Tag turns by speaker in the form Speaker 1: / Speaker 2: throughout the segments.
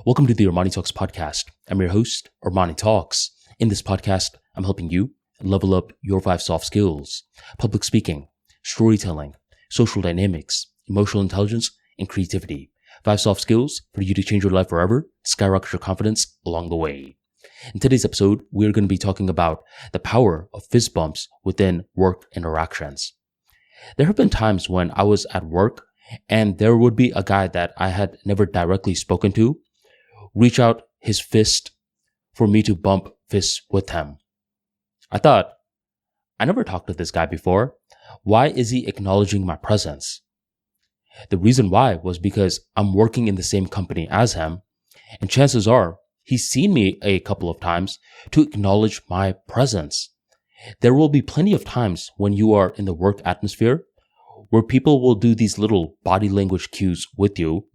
Speaker 1: Welcome to the ArmaniTalks podcast. I'm your host, ArmaniTalks. In this podcast, I'm helping you level up your 5 soft skills: public speaking, storytelling, social dynamics, emotional intelligence, and creativity. 5 soft skills for you to change your life forever, skyrocket your confidence along the way. In today's episode, we're going to be talking about the power of fist bumps within work interactions. There have been times when I was at work and there would be a guy that I had never directly spoken to reach out his fist for me to bump fists with him. I thought, I never talked to this guy before. Why is he acknowledging my presence? The reason why was because I'm working in the same company as him, and chances are he's seen me a couple of times to acknowledge my presence. There will be plenty of times when you are in the work atmosphere where people will do these little body language cues with you,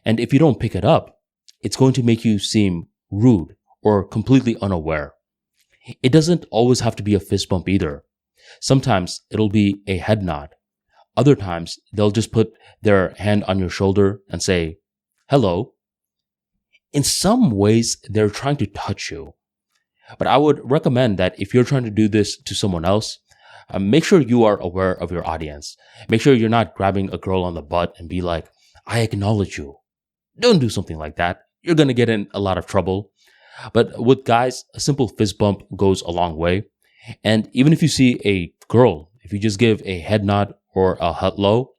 Speaker 1: and if you don't pick it up, it's going to make you seem rude or completely unaware. It doesn't always have to be a fist bump either. Sometimes it'll be a head nod. Other times they'll just put their hand on your shoulder and say, hello. In some ways, they're trying to touch you. But I would recommend that if you're trying to do this to someone else, make sure you are aware of your audience. Make sure you're not grabbing a girl on the butt and be like, I acknowledge you. Don't do something like that. You're going to get in a lot of trouble. But with guys, a simple fist bump goes a long way. And even if you see a girl, if you just give a head nod or a hello,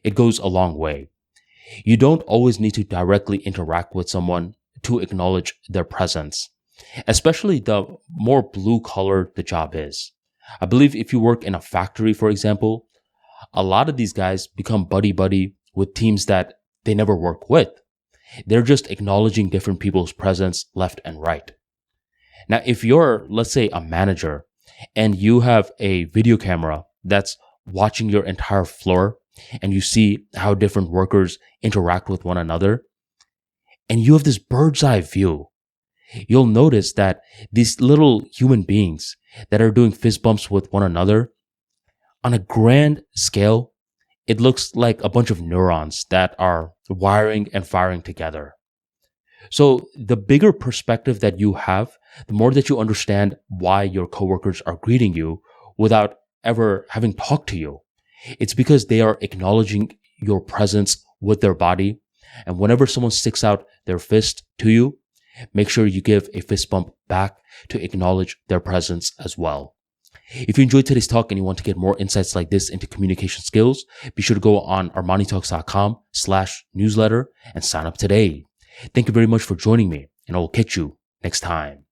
Speaker 1: it goes a long way. You don't always need to directly interact with someone to acknowledge their presence, especially the more blue collar the job is. I believe if you work in a factory, for example, a lot of these guys become buddy-buddy with teams that they never work with. They're just acknowledging different people's presence left and right. Now, if you're, let's say, a manager and you have a video camera that's watching your entire floor and you see how different workers interact with one another, and you have this bird's eye view, you'll notice that these little human beings that are doing fist bumps with one another, on a grand scale, it looks like a bunch of neurons that are wiring and firing together. So the bigger perspective that you have, the more that you understand why your coworkers are greeting you without ever having talked to you. It's because they are acknowledging your presence with their body. And whenever someone sticks out their fist to you, make sure you give a fist bump back to acknowledge their presence as well. If you enjoyed today's talk and you want to get more insights like this into communication skills, be sure to go on ArmaniTalks.com/newsletter and sign up today. Thank you very much for joining me, and I will catch you next time.